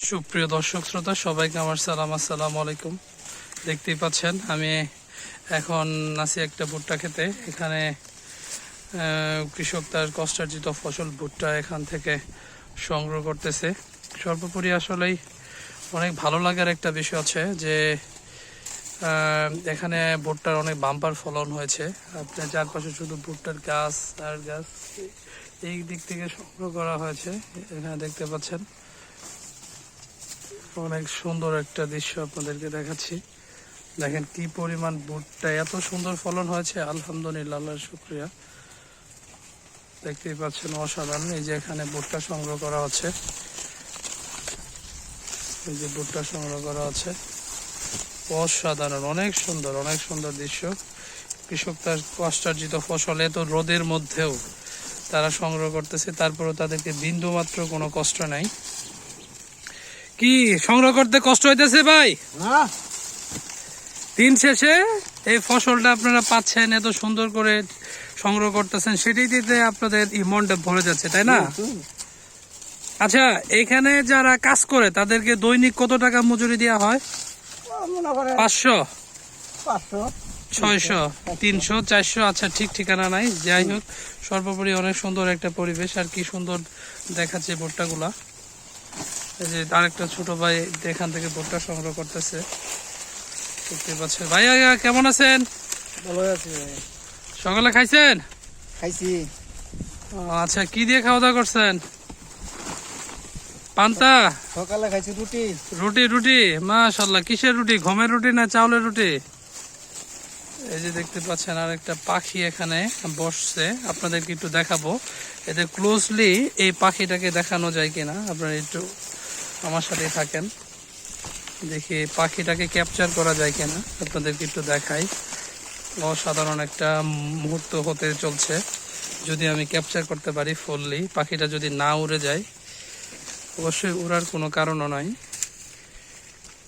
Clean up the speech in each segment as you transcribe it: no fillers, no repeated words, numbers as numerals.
সুপ্রিয় দর্শক শ্রোতা সবাইকে আমার সালাম, আসসালামু আলাইকুম। দেখতেই পাচ্ছেন আমি এখন আছি একটা ভুট্টা খেতে। এখানে কৃষক তার কষ্টার্জিত ফসল ভুট্টা এখান থেকে সংগ্রহ করতেছে। সর্বোপরি আসলেই অনেক ভালো লাগার একটা বিষয় আছে যে এখানে ভুট্টার অনেক বাম্পার ফলন হয়েছে। আপনার চারপাশে শুধু ভুট্টার গাছ আর গাছ, এই দিক থেকে সংগ্রহ করা হয়েছে। এখানে দেখতে পাচ্ছেন অনেক সুন্দর একটা দৃশ্য আপনাদেরকে দেখাচ্ছি। দেখেন কি পরিমাণ ভুট্টা, এত সুন্দর ফলন হয়েছে, আলহামদুলিল্লাহ, আল্লাহর শুকরিয়া। দেখতেই পাচ্ছেন অসাধারণ। এই যে এখানে ভুট্টা সংগ্রহ করা হচ্ছে, এই যে ভুট্টা সংগ্রহ করা হচ্ছে, অসাধারণ, অনেক সুন্দর দৃশ্য। কৃষক তার কষ্টার্জিত ফসল এত রোদের মধ্যেও তারা সংগ্রহ করতেছে, তারপরেও তাদেরকে বিন্দু মাত্র কোনো কষ্ট নাই। কি সংগ্রহ করতে কষ্ট হইতেছে ভাই? না, দিন শেষে এই ফসলটা আপনারা পাচ্ছেন, এত সুন্দর করে সংগ্রহ করতেছেন, সেটাই দিতে আপনাদের মনটা ভরে যাচ্ছে, তাই না? আচ্ছা, এখানে যারা কাজ করে তাদেরকে দৈনিক কত টাকা মজুরি দেওয়া হয়? 500, 600, 300, 400? আচ্ছা, ঠিক ঠিকানা নাই। যাই হোক, সর্বোপরি অনেক সুন্দর একটা পরিবেশ, আর কি সুন্দর দেখাচ্ছে ভুট্টাগুলা। এই যে আরেকটা ছোট ভাই এখান থেকে ভুট্টা সংগ্রহ করতেছে, দেখতে পাচ্ছেন। ভাইয়া কেমন আছেন? ভালো আছি ভাই। সকালে খাইছেন? খাইছি। আচ্ছা, কি দিয়ে খাওয়া দাওয়া করছেন? পান্তা? সকালে খাইছি রুটি। রুটি, মাশাআল্লাহ। কিসের রুটি? গমের রুটি না চাউলের রুটি? এই যে দেখতে পাচ্ছেন আরেকটা পাখি এখানে বসছে, আপনাদেরকে একটু দেখাবো। এদের ক্লোজলি এই পাখিটাকে দেখানো যায় কিনা, আপনারা একটু আমার সাথে থাকেন, দেখি পাখিটাকে ক্যাপচার করা যায় কিনা, আপনাদেরকে একটু দেখাই। অসাধারণ একটা মুহূর্ত হতে চলছে। যদি আমি ক্যাপচার করতে পারি ফুললি, পাখিটা যদি না উড়ে যায়, অবশ্যই উড়ার কোনো কারণও নাই।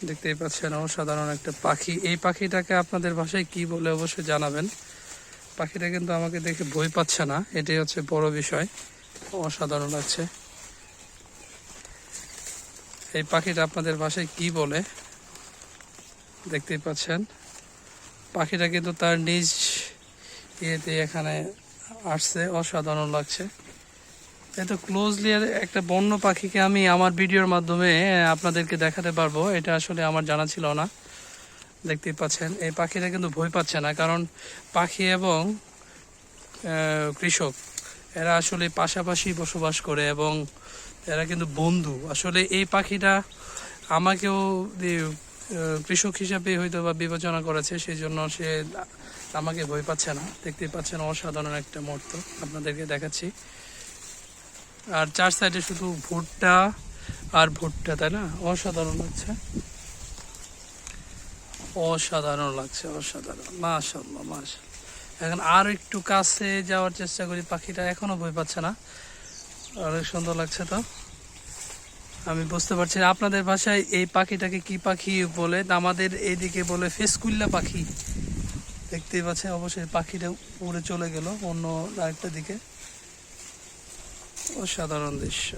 দেখতেই পাচ্ছেন অসাধারণ একটা পাখি। এই পাখিটাকে আপনাদের ভাষায় কি বলে অবশ্যই জানাবেন। পাখিটা কিন্তু আমাকে দেখে ভয় পাচ্ছে না, এটাই হচ্ছে বড় বিষয়। অসাধারণ লাগছে। এই পাখিটা আপনাদের ভাষায় কি বলে দেখতেই পাচ্ছেন। পাখিটা কিন্তু তার নিজ ইয়েতে এখানে আসছে, অসাধারণ লাগছে। এত ক্লোজলি একটা বন্য পাখিকে আমি আমার ভিডিওর মাধ্যমে আপনাদেরকে দেখাতে পারবো, এটা আসলে আমার জানা ছিল না। দেখতেই পাচ্ছেন এই পাখিটা কিন্তু ভয় পাচ্ছে না, কারণ পাখি এবং কৃষক এরা আসলে পাশাপাশি বসবাস করে এবং এরা কিন্তু বন্ধু। আসলে এই পাখিটা আমাকেও কৃষক হিসাবে হয়তো বা বিবেচনা করেছে, সেই জন্য সে আমাকে ভয় পাচ্ছে না। দেখতেই পাচ্ছেন অসাধারণ একটা মুহূর্ত আপনাদেরকে দেখাচ্ছি। আর চার সাইডে শুধু ভুট্টা আর ভুট্টা, তাই না? অসাধারণ লাগছে, অসাধারণ, মাশাআল্লাহ, মাশাআল্লাহ। এখন আর একটু কাছে যাওয়ার চেষ্টা করি, পাখিটা এখনো ভয় পাচ্ছে না, অনেক সুন্দর লাগছে। তো আমি বুঝতে পারছি আপনাদের ভাষায় এই পাখিটাকে কি পাখি বলে, আমাদের এইদিকে বলে ফেসকুল্লা পাখি। দেখতেই পাচ্ছেন অবশ্যই পাখিটা উড়ে চলে গেল অন্য আরেকটা দিকে। অসাধারণ দৃশ্য।